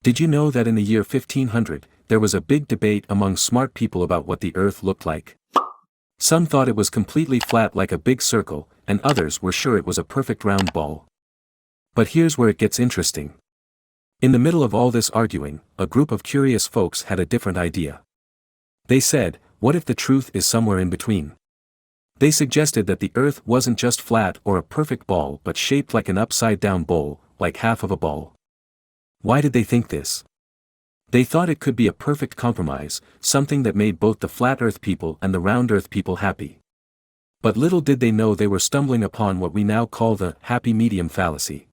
Did you know that in the year 1500, there was a big debate among smart people about what the Earth looked like? Some thought it was completely flat like a big circle, and others were sure it was a perfect round ball. But here's where it gets interesting. In the middle of all this arguing, a group of curious folks had a different idea. They said, what if the truth is somewhere in between? They suggested that the Earth wasn't just flat or a perfect ball but shaped like an upside-down bowl, like half of a ball. Why did they think this? They thought it could be a perfect compromise, something that made both the flat Earth people and the round Earth people happy. But little did they know they were stumbling upon what we now call the happy medium fallacy.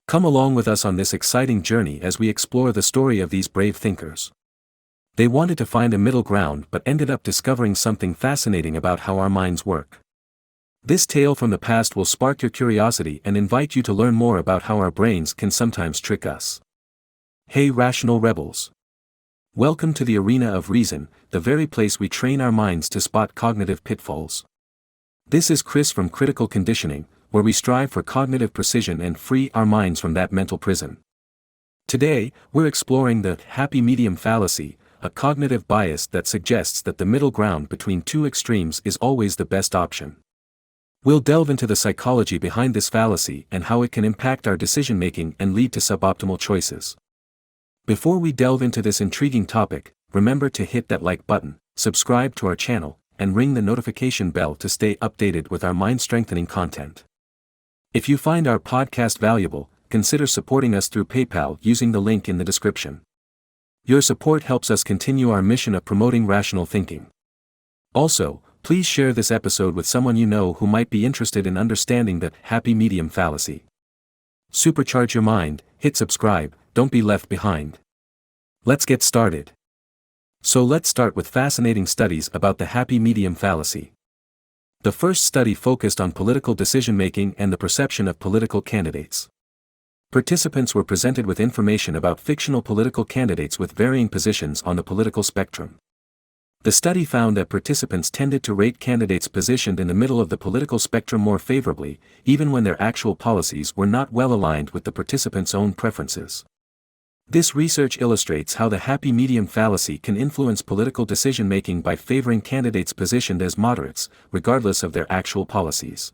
Come along with us on this exciting journey as we explore the story of these brave thinkers. They wanted to find a middle ground but ended up discovering something fascinating about how our minds work. This tale from the past will spark your curiosity and invite you to learn more about how our brains can sometimes trick us. Hey rational rebels! Welcome to the arena of reason, the very place we train our minds to spot cognitive pitfalls. This is Chris from Critical Conditioning, where we strive for cognitive precision and free our minds from that mental prison. Today, we're exploring the happy medium fallacy, a cognitive bias that suggests that the middle ground between two extremes is always the best option. We'll delve into the psychology behind this fallacy and how it can impact our decision-making and lead to suboptimal choices. Before we delve into this intriguing topic, remember to hit that like button, subscribe to our channel, and ring the notification bell to stay updated with our mind-strengthening content. If you find our podcast valuable, consider supporting us through PayPal using the link in the description. Your support helps us continue our mission of promoting rational thinking. Also, please share this episode with someone you know who might be interested in understanding the happy medium fallacy. Supercharge your mind, hit subscribe, don't be left behind. Let's get started. So let's start with fascinating studies about the happy medium fallacy. The first study focused on political decision-making and the perception of political candidates. Participants were presented with information about fictional political candidates with varying positions on the political spectrum. The study found that participants tended to rate candidates positioned in the middle of the political spectrum more favorably, even when their actual policies were not well aligned with the participants' own preferences. This research illustrates how the happy medium fallacy can influence political decision-making by favoring candidates positioned as moderates, regardless of their actual policies.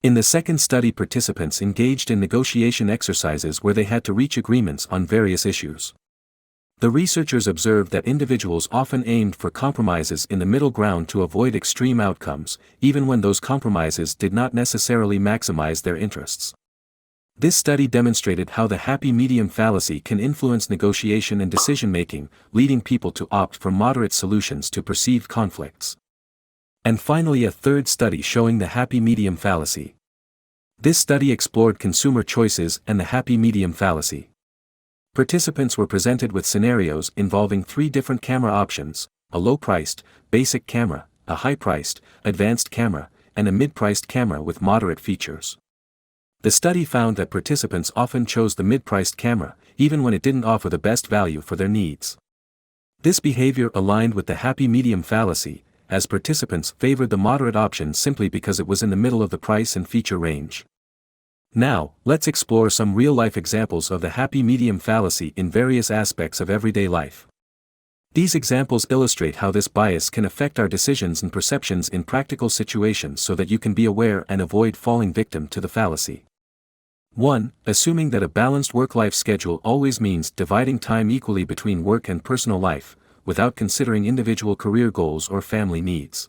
In the second study, participants engaged in negotiation exercises where they had to reach agreements on various issues. The researchers observed that individuals often aimed for compromises in the middle ground to avoid extreme outcomes, even when those compromises did not necessarily maximize their interests. This study demonstrated how the happy medium fallacy can influence negotiation and decision-making, leading people to opt for moderate solutions to perceived conflicts. And finally, a third study showing the happy medium fallacy. This study explored consumer choices and the happy medium fallacy. Participants were presented with scenarios involving 3 different camera options: a low-priced, basic camera, a high-priced, advanced camera, and a mid-priced camera with moderate features. The study found that participants often chose the mid-priced camera, even when it didn't offer the best value for their needs. This behavior aligned with the happy medium fallacy, as participants favored the moderate option simply because it was in the middle of the price and feature range. Now, let's explore some real-life examples of the happy medium fallacy in various aspects of everyday life. These examples illustrate how this bias can affect our decisions and perceptions in practical situations so that you can be aware and avoid falling victim to the fallacy. 1. Assuming that a balanced work-life schedule always means dividing time equally between work and personal life, without considering individual career goals or family needs.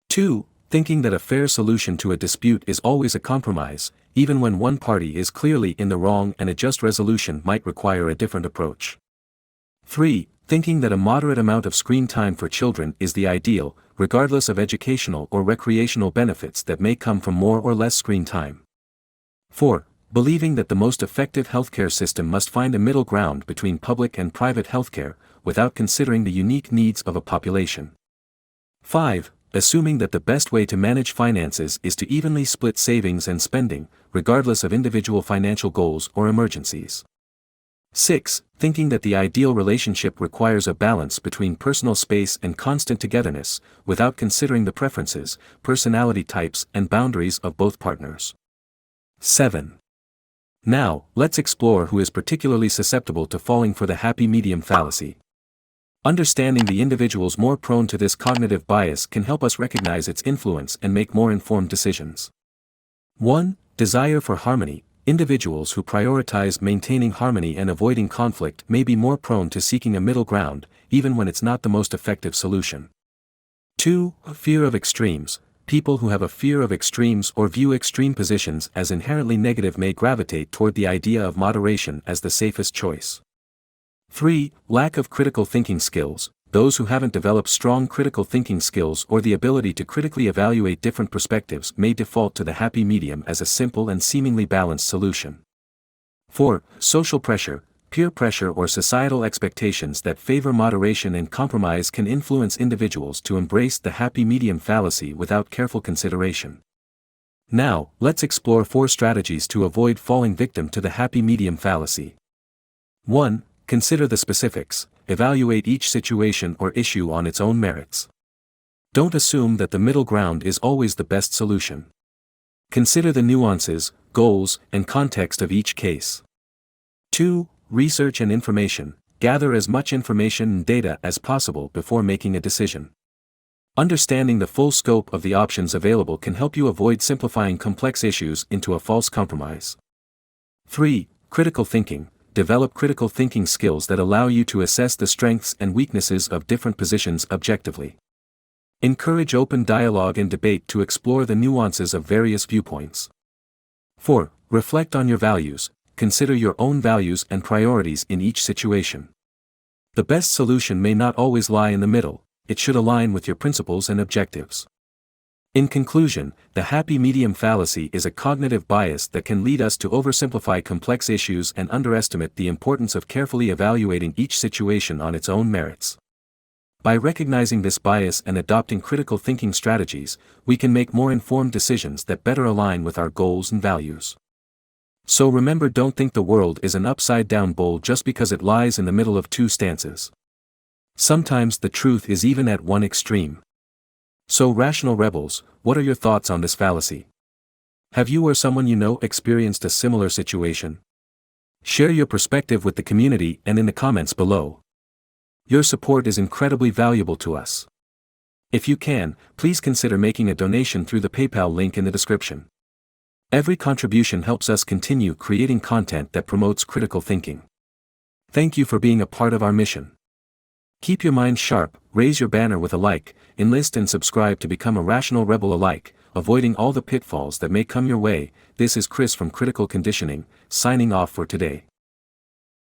2. Thinking that a fair solution to a dispute is always a compromise, even when one party is clearly in the wrong and a just resolution might require a different approach. 3. Thinking that a moderate amount of screen time for children is the ideal, regardless of educational or recreational benefits that may come from more or less screen time. 4. Believing that the most effective healthcare system must find a middle ground between public and private healthcare, without considering the unique needs of a population. 5. Assuming that the best way to manage finances is to evenly split savings and spending, regardless of individual financial goals or emergencies. 6. Thinking that the ideal relationship requires a balance between personal space and constant togetherness, without considering the preferences, personality types, and boundaries of both partners. 7. Now, let's explore who is particularly susceptible to falling for the happy medium fallacy. Understanding the individuals more prone to this cognitive bias can help us recognize its influence and make more informed decisions. 1. Desire for harmony. Individuals who prioritize maintaining harmony and avoiding conflict may be more prone to seeking a middle ground, even when it's not the most effective solution. 2. Fear of extremes. People who have a fear of extremes or view extreme positions as inherently negative may gravitate toward the idea of moderation as the safest choice. 3. Lack of critical thinking skills. Those who haven't developed strong critical thinking skills or the ability to critically evaluate different perspectives may default to the happy medium as a simple and seemingly balanced solution. 4. Social pressure. Peer pressure or societal expectations that favor moderation and compromise can influence individuals to embrace the happy medium fallacy without careful consideration. Now, let's explore 4 strategies to avoid falling victim to the happy medium fallacy. 1. Consider the specifics. Evaluate each situation or issue on its own merits. Don't assume that the middle ground is always the best solution. Consider the nuances, goals, and context of each case. 2. Research and information. Gather as much information and data as possible before making a decision. Understanding the full scope of the options available can help you avoid simplifying complex issues into a false compromise. 3. Critical thinking. Develop critical thinking skills that allow you to assess the strengths and weaknesses of different positions objectively. Encourage open dialogue and debate to explore the nuances of various viewpoints. 4. Reflect on your values. Consider your own values and priorities in each situation. The best solution may not always lie in the middle, it should align with your principles and objectives. In conclusion, the happy medium fallacy is a cognitive bias that can lead us to oversimplify complex issues and underestimate the importance of carefully evaluating each situation on its own merits. By recognizing this bias and adopting critical thinking strategies, we can make more informed decisions that better align with our goals and values. So remember, don't think the world is an upside-down bowl just because it lies in the middle of 2 stances. Sometimes the truth is even at one extreme. So rational rebels, what are your thoughts on this fallacy? Have you or someone you know experienced a similar situation? Share your perspective with the community and in the comments below. Your support is incredibly valuable to us. If you can, please consider making a donation through the PayPal link in the description. Every contribution helps us continue creating content that promotes critical thinking. Thank you for being a part of our mission. Keep your mind sharp, raise your banner with a like, enlist and subscribe to become a rational rebel alike, avoiding all the pitfalls that may come your way. This is Chris from Critical Conditioning, signing off for today.